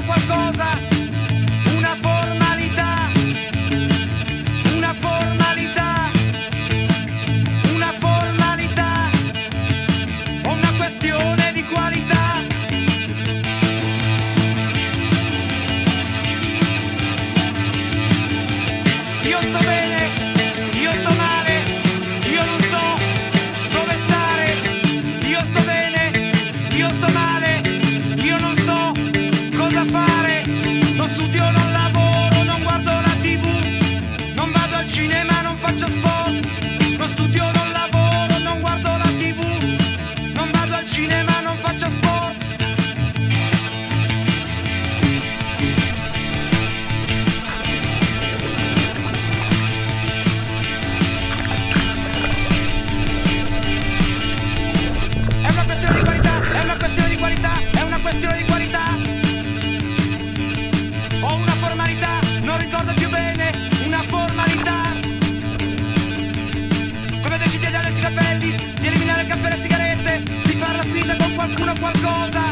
qualcuno qualcosa, una formalità, una formalità, una formalità, o una questione di qualità. Io sto bene, io sto male, io non so dove stare. Io sto bene, io sto male, io non so cosa fare. Non studio, non lavoro, non guardo la TV, non vado al cinema, non faccio sport. Non studio, non lavoro, non guardo la TV, non vado al cinema, non faccio sport. È una questione di qualità, è una questione di qualità, è una questione di qualità. Ho una formalità, non ricordo più bene, una formalità. Come decidi di tagliarsi i capelli, di eliminare il caffè e le sigarette, di far la finta con qualcuno o qualcosa.